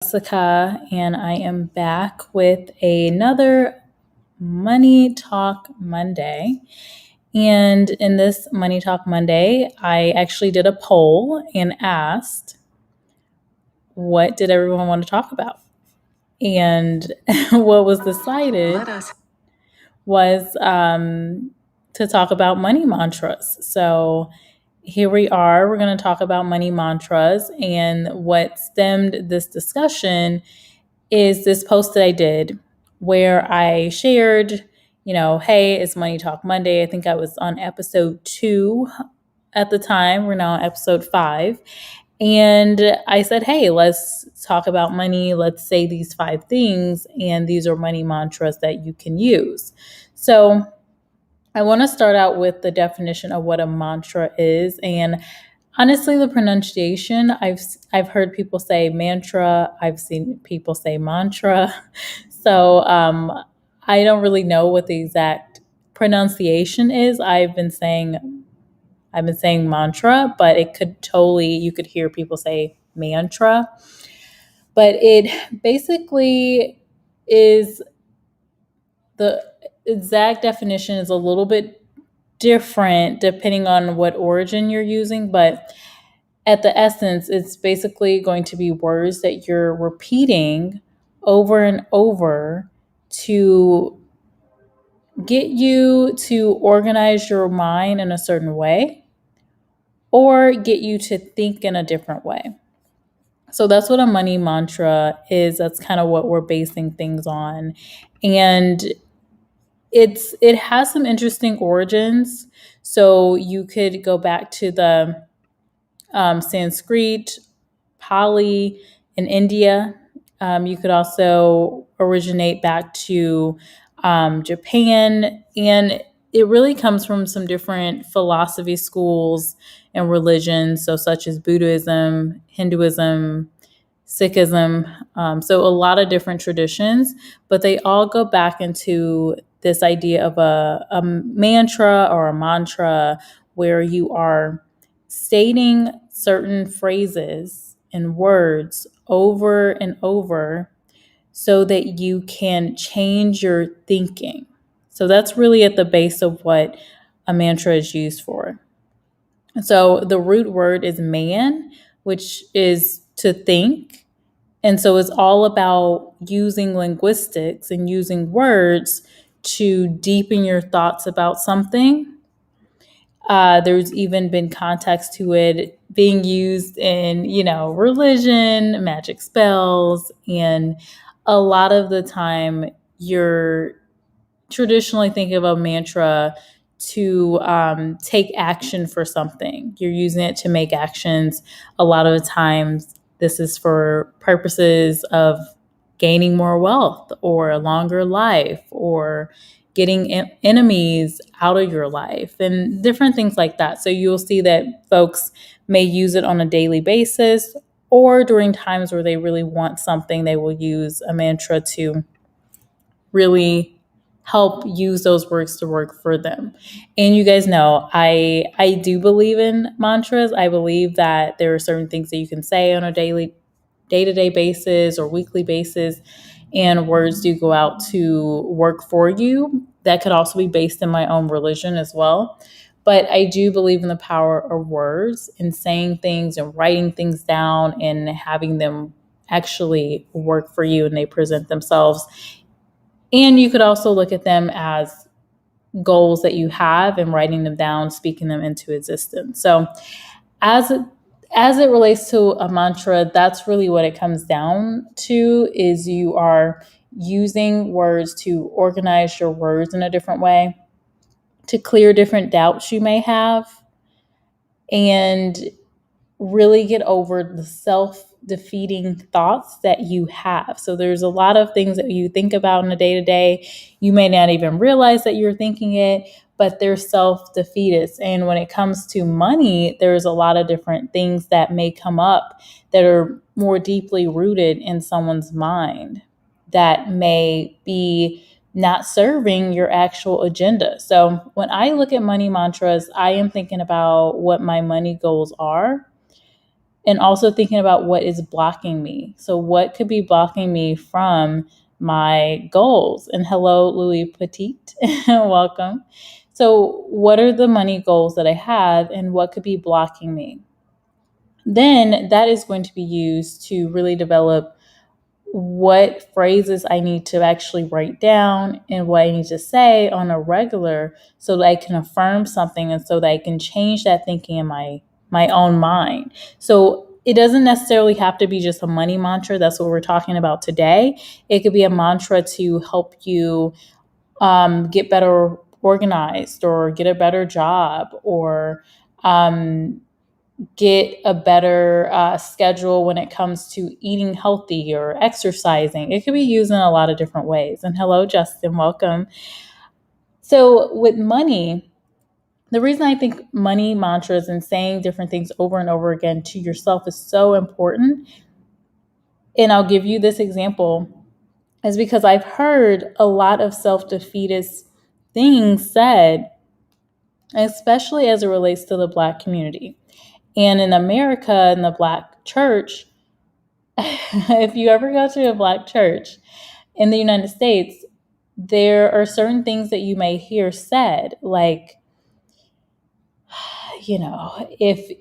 Jessica, and I am back with another Money Talk Monday. And in this Money Talk Monday, I actually did a poll and asked, what did everyone want to talk about? And what was decided was to talk about money mantras. So here we are. We're going to talk about money mantras. And what stemmed this discussion is this post that I did where I shared, hey, it's Money Talk Monday. I think I was on episode 2 at the time. We're now on episode 5. And I said, hey, let's talk about money. Let's say these 5 things. And these are money mantras that you can use. So I want to start out with the definition of what a mantra is. And honestly, the pronunciation, I've heard people say mantra. I've seen people say mantra. So I don't really know what the exact pronunciation is. I've been saying mantra, but you could hear people say mantra. But it basically is, the exact definition is a little bit different depending on what origin you're using, but at the essence, it's basically going to be words that you're repeating over and over to get you to organize your mind in a certain way or get you to think in a different way. So that's what a money mantra is. That's kind of what we're basing things on. And it has some interesting origins. So you could go back to the Sanskrit, Pali in India. You could also originate back to Japan. And it really comes from some different philosophy schools and religions, so such as Buddhism, Hinduism, Sikhism. So a lot of different traditions, but they all go back into this idea of a mantra or a mantra where you are stating certain phrases and words over and over so that you can change your thinking. So that's really at the base of what a mantra is used for. So the root word is man, which is to think. And so it's all about using linguistics and using words to deepen your thoughts about something. There's even been context to it being used in, religion, magic spells, and a lot of the time you're traditionally think of a mantra to take action for something. You're using it to make actions. A lot of the times, this is for purposes of gaining more wealth or a longer life or getting enemies out of your life and different things like that. So you'll see that folks may use it on a daily basis, or during times where they really want something, they will use a mantra to really help use those words to work for them. And you guys know, I do believe in mantras. I believe that there are certain things that you can say on a day-to-day basis or weekly basis, and words do go out to work for you. That could also be based in my own religion as well. But I do believe in the power of words and saying things and writing things down and having them actually work for you and they present themselves. And you could also look at them as goals that you have and writing them down, speaking them into existence. So as it relates to a mantra, that's really what it comes down to, is you are using words to organize your words in a different way, to clear different doubts you may have, and really get over the self-defeating thoughts that you have. So there's a lot of things that you think about in a day-to-day. You may not even realize that you're thinking it, but they're self-defeatist. And when it comes to money, there's a lot of different things that may come up that are more deeply rooted in someone's mind that may be not serving your actual agenda. So when I look at money mantras, I am thinking about what my money goals are. And also thinking about what is blocking me. So what could be blocking me from my goals? And hello, Louis Petite, welcome. So what are the money goals that I have and what could be blocking me? Then that is going to be used to really develop what phrases I need to actually write down and what I need to say on a regular so that I can affirm something and so that I can change that thinking in my own mind. So it doesn't necessarily have to be just a money mantra. That's what we're talking about today. It could be a mantra to help you get better organized or get a better job or um, get a better schedule when it comes to eating healthy or exercising. It could be used in a lot of different ways. And hello, Justin, welcome. So, with money, the reason I think money mantras and saying different things over and over again to yourself is so important, and I'll give you this example, is because I've heard a lot of self defeatist things said, especially as it relates to the Black community. And in America, in the Black church, if you ever go to a Black church in the United States, there are certain things that you may hear said, like, if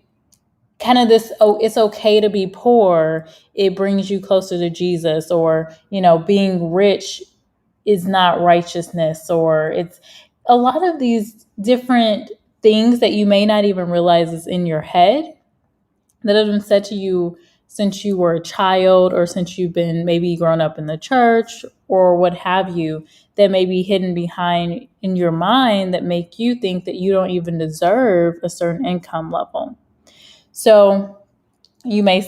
kind of this, oh, it's okay to be poor, it brings you closer to Jesus, or, being rich is not righteousness, or it's a lot of these different things that you may not even realize is in your head that have been said to you since you were a child or since you've been maybe grown up in the church or what have you, that may be hidden behind in your mind that make you think that you don't even deserve a certain income level. So you may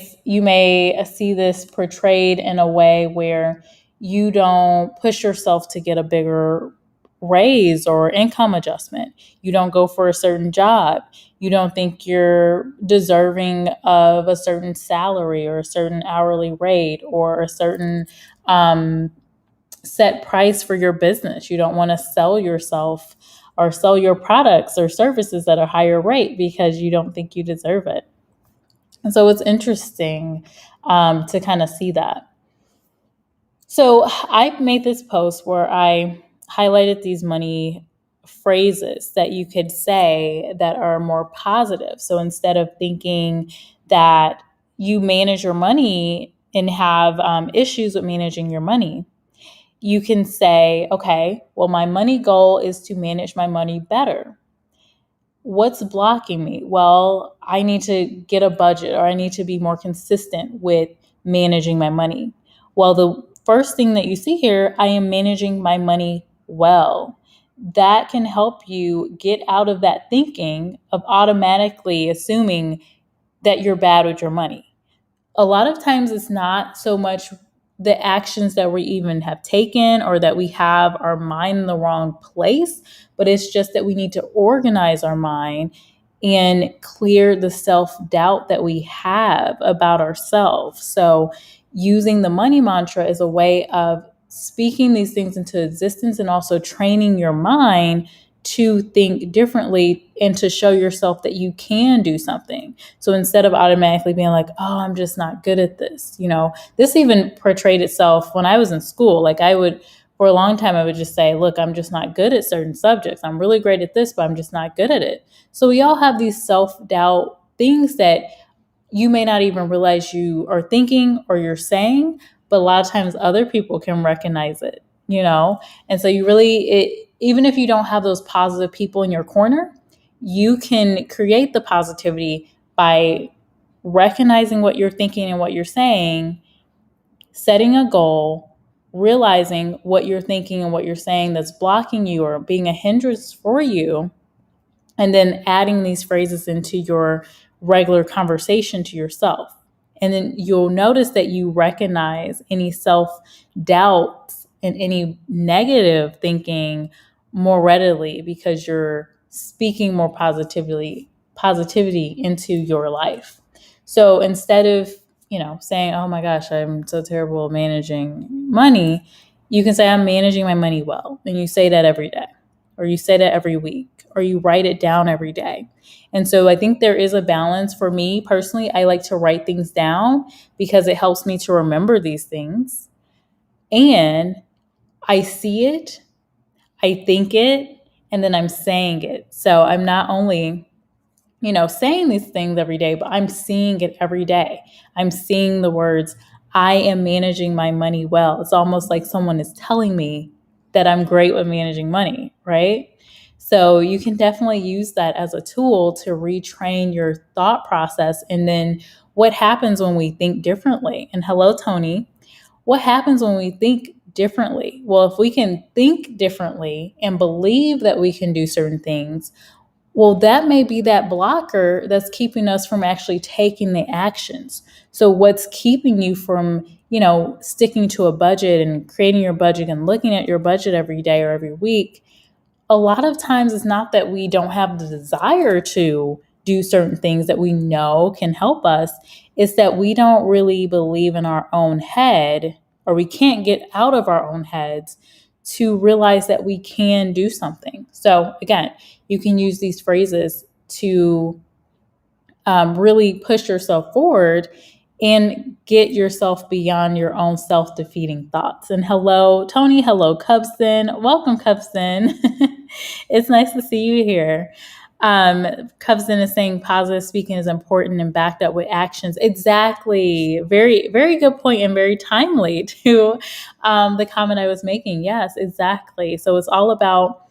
see this portrayed in a way where you don't push yourself to get a bigger raise or income adjustment. You don't go for a certain job. You don't think you're deserving of a certain salary or a certain hourly rate or a certain set price for your business. You don't want to sell yourself or sell your products or services at a higher rate because you don't think you deserve it. And so it's interesting to kind of see that. So I made this post where I highlighted these money phrases that you could say that are more positive. So instead of thinking that you manage your money and have issues with managing your money, you can say, okay, well, my money goal is to manage my money better. What's blocking me? Well, I need to get a budget or I need to be more consistent with managing my money. Well, the first thing that you see here, I am managing my money well. That can help you get out of that thinking of automatically assuming that you're bad with your money. A lot of times it's not so much the actions that we even have taken or that we have our mind in the wrong place, but it's just that we need to organize our mind and clear the self-doubt that we have about ourselves. So using the money mantra is a way of speaking these things into existence and also training your mind to think differently and to show yourself that you can do something. So instead of automatically being like, oh, I'm just not good at this, this even portrayed itself when I was in school. Like for a long time, I would just say, look, I'm just not good at certain subjects. I'm really great at this, but I'm just not good at it. So we all have these self-doubt things that you may not even realize you are thinking or you're saying, but a lot of times other people can recognize it, And so even if you don't have those positive people in your corner, you can create the positivity by recognizing what you're thinking and what you're saying, setting a goal, realizing what you're thinking and what you're saying that's blocking you or being a hindrance for you, and then adding these phrases into your regular conversation to yourself. And then you'll notice that you recognize any self-doubts and any negative thinking more readily because you're speaking more positivity into your life. So instead of, saying, oh my gosh, I'm so terrible at managing money, you can say, I'm managing my money well. And you say that every day, or you say that every week, or you write it down every day. And so I think there is a balance. For me personally, I like to write things down because it helps me to remember these things. And I see it, I think it, and then I'm saying it. So I'm not only saying these things every day, but I'm seeing it every day. I'm seeing the words, I am managing my money well. It's almost like someone is telling me that I'm great with managing money, right? So you can definitely use that as a tool to retrain your thought process. And then what happens when we think differently? And hello, Tony. What happens when we think differently? Well, if we can think differently and believe that we can do certain things, well, that may be that blocker that's keeping us from actually taking the actions. So what's keeping you from, sticking to a budget and creating your budget and looking at your budget every day or every week? A lot of times it's not that we don't have the desire to do certain things that we know can help us. It's that we don't really believe in our own head, or we can't get out of our own heads to realize that we can do something. So again, you can use these phrases to really push yourself forward and get yourself beyond your own self-defeating thoughts. And hello, Tony. Hello, Cubson. Welcome, Cubson. It's nice to see you here. Cubson is saying positive speaking is important and backed up with actions. Exactly. Very, very good point and very timely to the comment I was making. Yes, exactly. So it's all about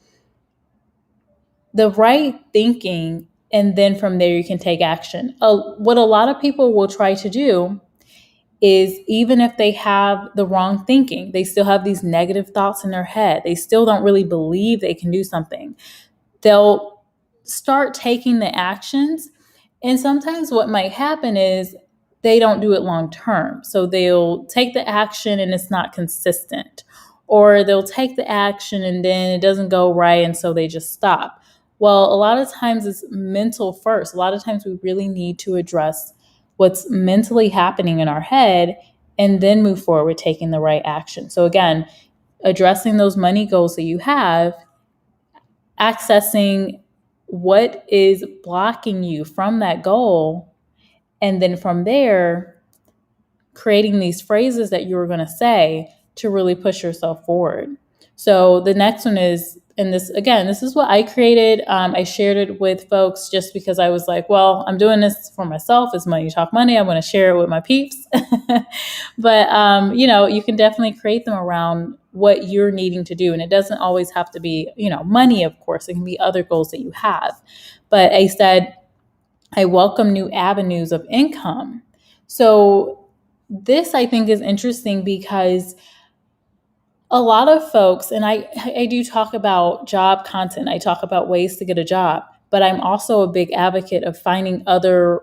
the right thinking, and then from there you can take action. What a lot of people will try to do is, even if they have the wrong thinking, they still have these negative thoughts in their head. They still don't really believe they can do something. They'll start taking the actions. And sometimes what might happen is they don't do it long term. So they'll take the action and it's not consistent. Or they'll take the action and then it doesn't go right, and so they just stop. Well, a lot of times it's mental first. A lot of times we really need to address what's mentally happening in our head and then move forward with taking the right action. So again, addressing those money goals that you have, accessing what is blocking you from that goal, and then from there, creating these phrases that you were going to say to really push yourself forward. So the next one is, and this is what I created. I shared it with folks just because I was like, well, I'm doing this for myself. It's Money Talk Money. I want to share it with my peeps. But, you can definitely create them around what you're needing to do. And it doesn't always have to be, money, of course. It can be other goals that you have. But I said, I welcome new avenues of income. So this, I think, is interesting because a lot of folks, and I do talk about job content, I talk about ways to get a job, but I'm also a big advocate of finding other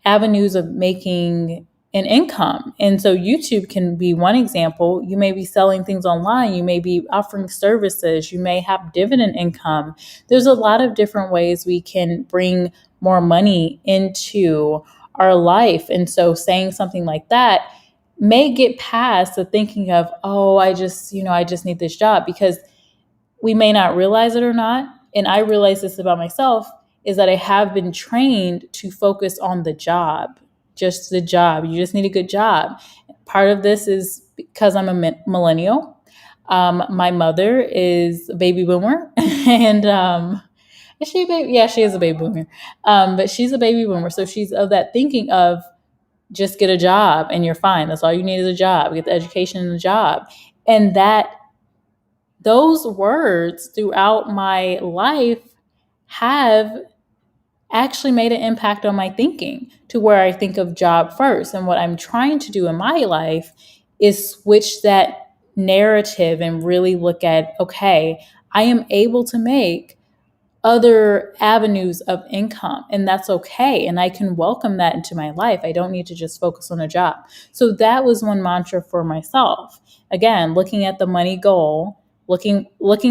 avenues of making an income. And so YouTube can be one example. You may be selling things online, you may be offering services, you may have dividend income. There's a lot of different ways we can bring more money into our life. And so saying something like that may get past the thinking of, oh, I just need this job, because we may not realize it or not. And I realize this about myself, is that I have been trained to focus on the job, just the job. You just need a good job. Part of this is because I'm a millennial. My mother is a baby boomer and, is she a baby? Yeah, she is a baby boomer. But she's a baby boomer. So she's of that thinking of, just get a job and you're fine. That's all you need is a job. Get the education and a job. And those words throughout my life have actually made an impact on my thinking, to where I think of job first. And what I'm trying to do in my life is switch that narrative and really look at, okay, I am able to make other avenues of income, and that's okay. And I can welcome that into my life. I don't need to just focus on a job. So that was one mantra for myself. Again, looking at the money goal, looking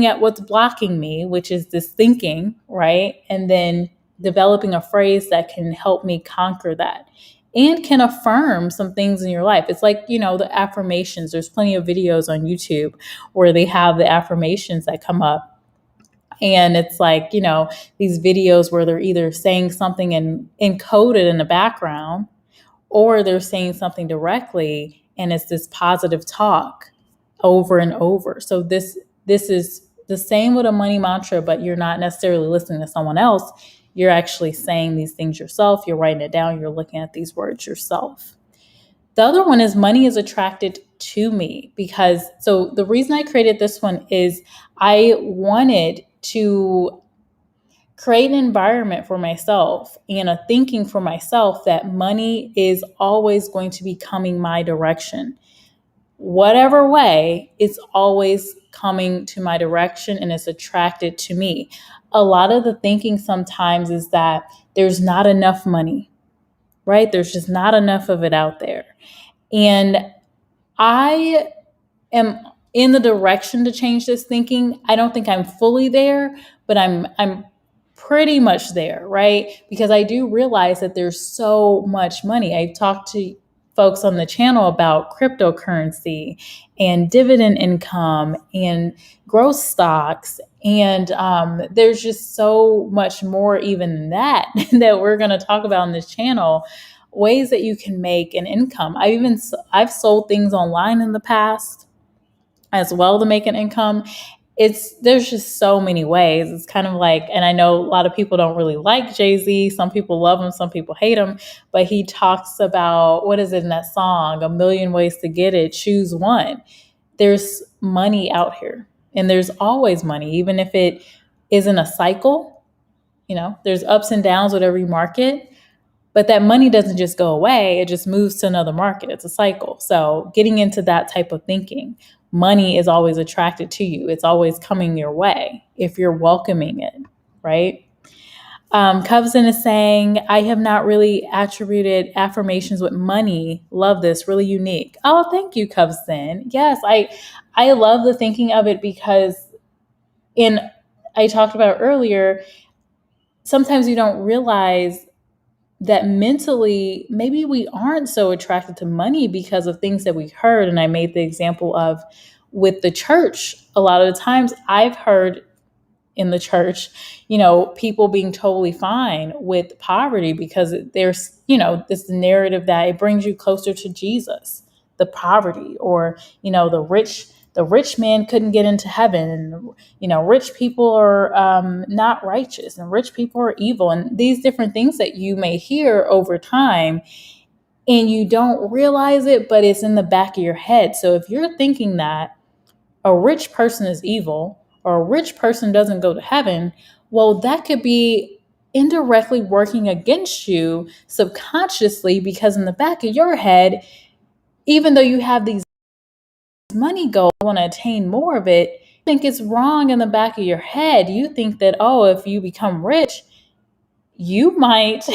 at what's blocking me, which is this thinking, right? And then developing a phrase that can help me conquer that and can affirm some things in your life. It's like, the affirmations. There's plenty of videos on YouTube where they have the affirmations that come up And it's like, these videos where they're either saying something and encoded in the background, or they're saying something directly, and it's this positive talk over and over. So this is the same with a money mantra, but you're not necessarily listening to someone else. You're actually saying these things yourself. You're writing it down. You're looking at these words yourself. The other one is money is attracted to me, because so the reason I created this one is I wanted to create an environment for myself and a thinking for myself that money is always going to be coming my direction. Whatever way, it's always coming to my direction and it's attracted to me. A lot of the thinking sometimes is that there's not enough money, right? There's just not enough of it out there. And I am in the direction to change this thinking. I don't think I'm fully there, but I'm pretty much there, right? Because I do realize that there's so much money. I talked to folks on the channel about cryptocurrency and dividend income and growth stocks. And there's just so much more even than that that we're going to talk about on this channel, ways that you can make an income. I've sold things online in the past as well to make an income. There's just so many ways. It's kind of like, and I know a lot of people don't really like Jay-Z. Some people love him, some people hate him, but he talks about, what is it in that song? A million ways to get it, choose one. There's money out here, and there's always money, even if it isn't a cycle. There's ups and downs with every market. But that money doesn't just go away. It just moves to another market. It's a cycle. So getting into that type of thinking, money is always attracted to you. It's always coming your way if you're welcoming it, right? Covson is saying, I have not really attributed affirmations with money. Love this, really unique. Oh, thank you, Covson. Yes, I love the thinking of it because I talked about earlier, sometimes you don't realize that mentally, maybe we aren't so attracted to money because of things that we heard. And I made the example of with the church. A lot of the times I've heard in the church, people being totally fine with poverty because there's, this narrative that it brings you closer to Jesus, the poverty, or, the rich man couldn't get into heaven, and, rich people are not righteous, and rich people are evil, and these different things that you may hear over time, and you don't realize it, but it's in the back of your head. So if you're thinking that a rich person is evil, or a rich person doesn't go to heaven, well, that could be indirectly working against you subconsciously, because in the back of your head, even though you have these money goals, you want to attain more of it, you think it's wrong in the back of your head. You think that, if you become rich, you might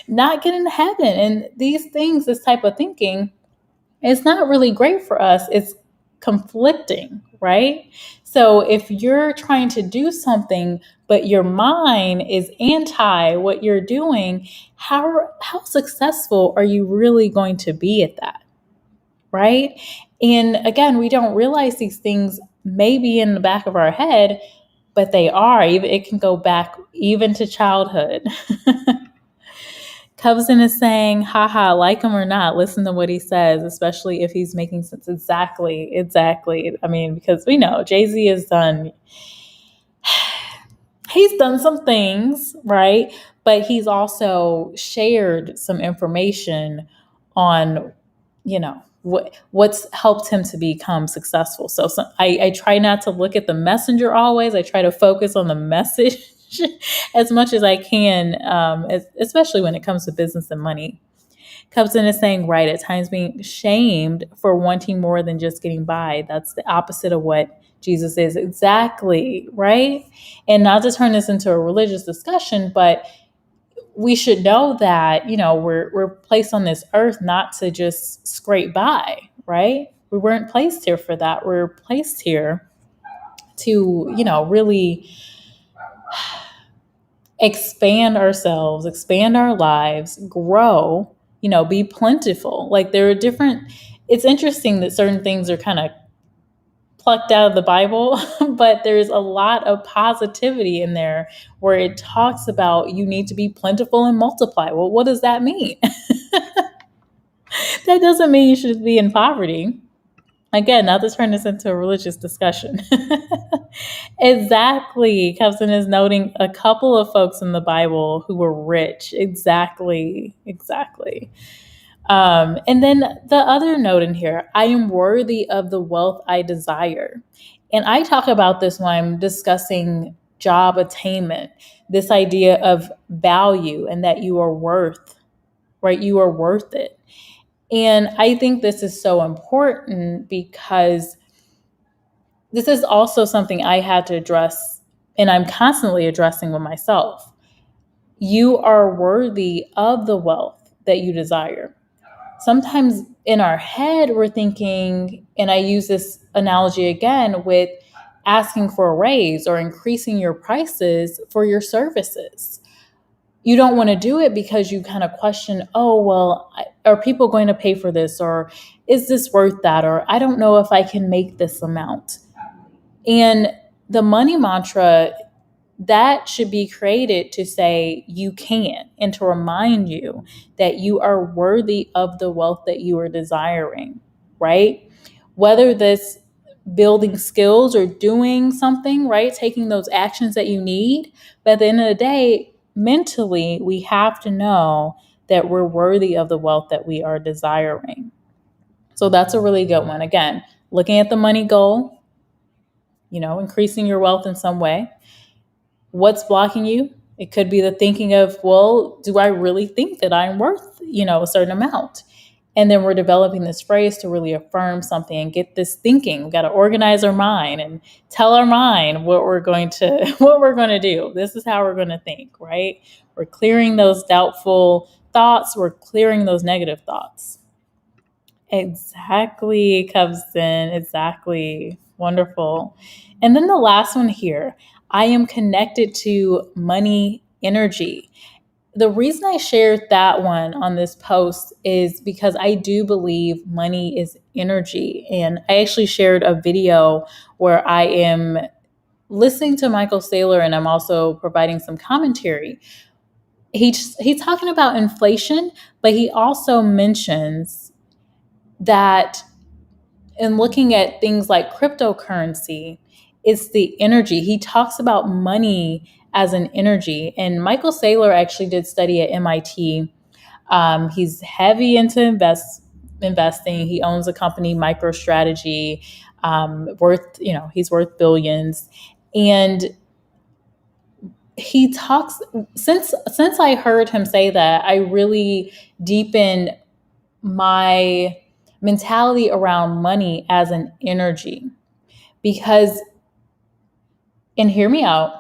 not get into heaven. And these things, this type of thinking, it's not really great for us. It's conflicting, right? So if you're trying to do something, but your mind is anti what you're doing, how successful are you really going to be at that, right? And again, we don't realize these things may be in the back of our head, but they are. It can go back even to childhood. Covson is saying, haha, like him or not, listen to what he says, especially if he's making sense. Exactly. I mean, because we know Jay-Z he's done some things, right? But he's also shared some information on, what's helped him to become successful. So I try not to look at the messenger always. I try to focus on the message as much as I can, especially when it comes to business and money. Cubson is saying, right, at times being shamed for wanting more than just getting by. That's the opposite of what Jesus is. Exactly, right? And not to turn this into a religious discussion, but we should know that, we're placed on this earth not to just scrape by, right? We weren't placed here for that. We're placed here to, really expand ourselves, expand our lives, grow, be plentiful. Like there are it's interesting that certain things are kind of plucked out of the Bible, but there's a lot of positivity in there where it talks about you need to be plentiful and multiply. Well, what does that mean? That doesn't mean you should be in poverty. Again, not to turn this into a religious discussion. Exactly. Cousin is noting a couple of folks in the Bible who were rich. Exactly. Exactly. And then the other note in here, I am worthy of the wealth I desire. And I talk about this when I'm discussing job attainment, this idea of value and that you are worth, right? You are worth it. And I think this is so important because this is also something I had to address and I'm constantly addressing with myself. You are worthy of the wealth that you desire. Sometimes in our head, we're thinking, and I use this analogy again with asking for a raise or increasing your prices for your services. You don't want to do it because you kind of question, oh, well, are people going to pay for this? Or is this worth that? Or I don't know if I can make this amount. And the money mantra, that should be created to say you can and to remind you that you are worthy of the wealth that you are desiring, right? Whether this building skills or doing something, right? Taking those actions that you need. But at the end of the day, mentally, we have to know that we're worthy of the wealth that we are desiring. So that's a really good one. Again, looking at the money goal, increasing your wealth in some way. What's blocking you? It could be the thinking of, well, do I really think that I'm worth, a certain amount? And then we're developing this phrase to really affirm something and get this thinking. We've got to organize our mind and tell our mind what we're going to do. This is how we're going to think, right? We're clearing those doubtful thoughts. We're clearing those negative thoughts. Exactly, cousin. Exactly. Wonderful. And then the last one here, I am connected to money energy. The reason I shared that one on this post is because I do believe money is energy. And I actually shared a video where I am listening to Michael Saylor and I'm also providing some commentary. He's talking about inflation, but he also mentions that in looking at things like cryptocurrency, it's the energy. He talks about money as an energy. And Michael Saylor actually did study at MIT. He's heavy into investing. He owns a company, MicroStrategy, he's worth billions. And he talks, since I heard him say that, I really deepened my mentality around money as an energy. Because, and hear me out,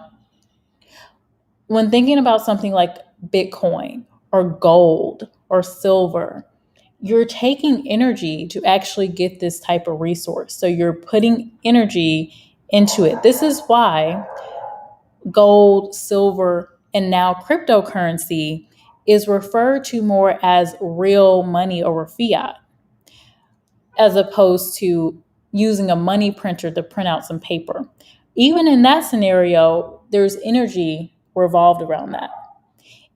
when thinking about something like Bitcoin or gold or silver, you're taking energy to actually get this type of resource. So you're putting energy into it. This is why gold, silver, and now cryptocurrency is referred to more as real money over fiat, as opposed to using a money printer to print out some paper. Even in that scenario, there's energy revolved around that.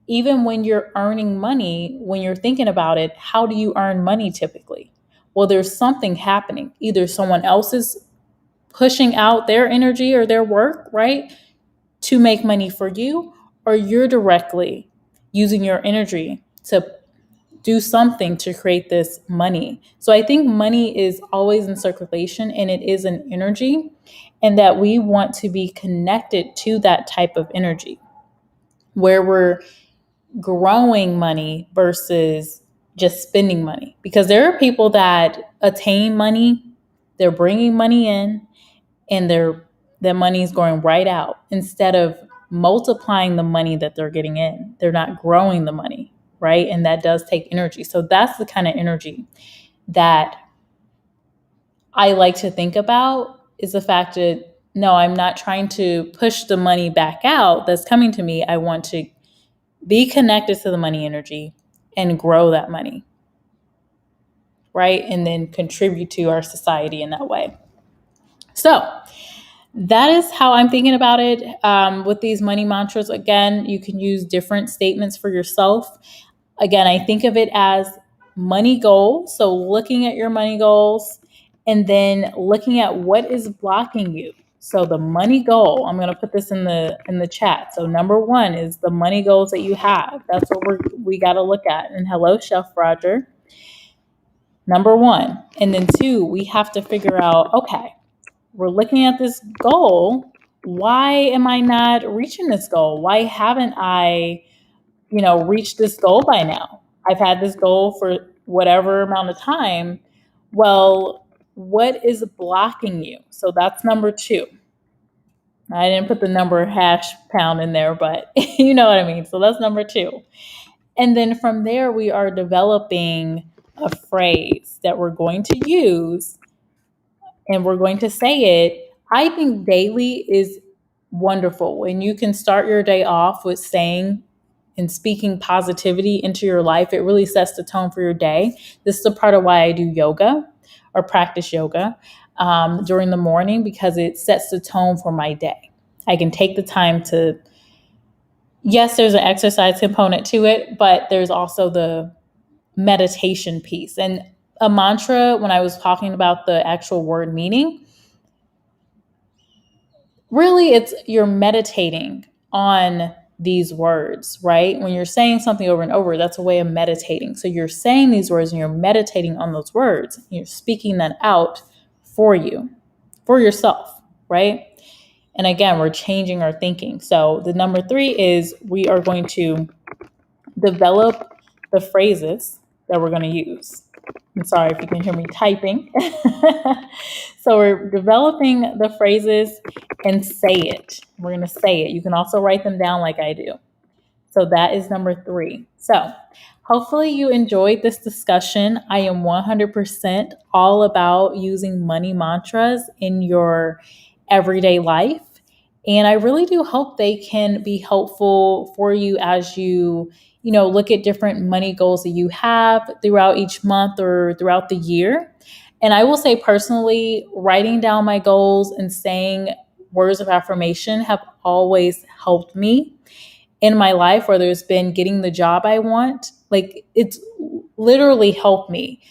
Even when you're earning money, when you're thinking about it, how do you earn money typically? Well, there's something happening. Either someone else is pushing out their energy or their work, right, to make money for you, or you're directly using your energy to do something to create this money. So I think money is always in circulation and it is an energy, and that we want to be connected to that type of energy where we're growing money versus just spending money. Because there are people that attain money, they're bringing money in, and their money is going right out instead of multiplying the money that they're getting in. They're not growing the money, right? And that does take energy. So that's the kind of energy that I like to think about, is the fact that no, I'm not trying to push the money back out that's coming to me. I want to be connected to the money energy and grow that money, right? And then contribute to our society in that way. So that is how I'm thinking about it. With these money mantras, again, you can use different statements for yourself. Again, I think of it as money goals. So looking at your money goals and then looking at what is blocking you. So the money goal, I'm going to put this in the chat. So number one is the money goals that you have. That's what we got to look at. And hello, Chef Roger. Number one. And then two, we have to figure out, okay, we're looking at this goal. Why am I not reaching this goal? Why haven't I, reached this goal by now? I've had this goal for whatever amount of time. Well, what is blocking you? So that's number two. I didn't put the number hash pound in there, but you know what I mean. So that's number two. And then from there, we are developing a phrase that we're going to use and we're going to say it. I think daily is wonderful. When you can start your day off with saying and speaking positivity into your life, it really sets the tone for your day. This is a part of why I do yoga or practice yoga during the morning, because it sets the tone for my day. I can take the time to, yes, there's an exercise component to it, but there's also the meditation piece. And a mantra, when I was talking about the actual word meaning, really it's you're meditating on these words, right? When you're saying something over and over, that's a way of meditating. So you're saying these words and you're meditating on those words. You're speaking that out for you, for yourself, right? And again, we're changing our thinking. So the number three is we are going to develop the phrases that we're going to use. I'm sorry if you can hear me typing. So we're developing the phrases and say it. We're going to say it. You can also write them down like I do. So that is number three. So hopefully you enjoyed this discussion. I am 100% all about using money mantras in your everyday life. And I really do hope they can be helpful for you as you look at different money goals that you have throughout each month or throughout the year. And I will say personally, writing down my goals and saying words of affirmation have always helped me in my life, whether it's been getting the job I want. Like, it's literally helped me.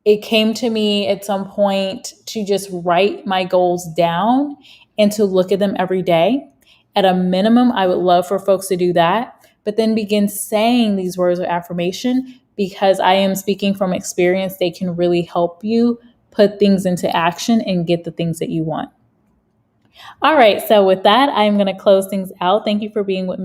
It came to me at some point to just write my goals down and to look at them every day. At a minimum, I would love for folks to do that, but then begin saying these words of affirmation, because I am speaking from experience. They can really help you put things into action and get the things that you want. All right. So with that, I'm going to close things out. Thank you for being here with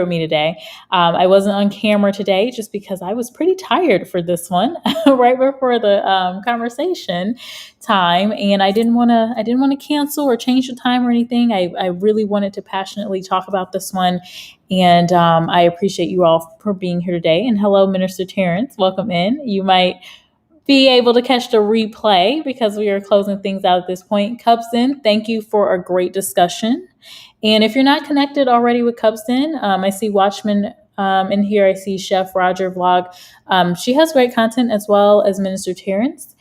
me today. I wasn't on camera today just because I was pretty tired for this one right before the conversation time. And I didn't want to cancel or change the time or anything. I really wanted to passionately talk about this one. And I appreciate you all for being here today. And hello, Minister Terrence. Welcome in. You might be able to catch the replay because we are closing things out at this point. Cubston, thank you for a great discussion. And if you're not connected already with Cubston, I see Watchman in here. I see Chef Roger vlog. She has great content as well as Minister Terrence.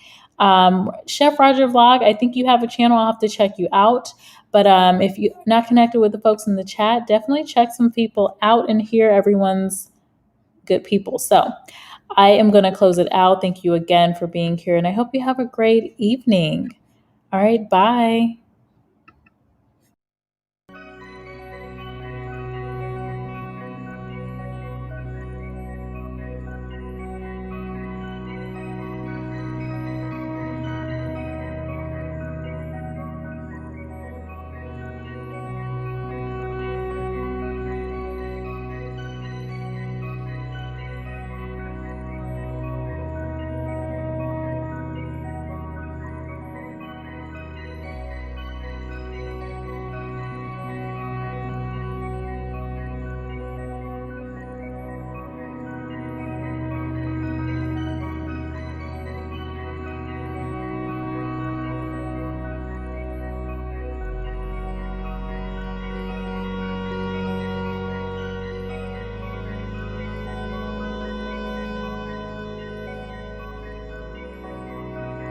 Chef Roger vlog, I think you have a channel. I'll have to check you out. But if you're not connected with the folks in the chat, definitely check some people out in here. Everyone's good people. So I am going to close it out. Thank you again for being here, and I hope you have a great evening. All right, bye.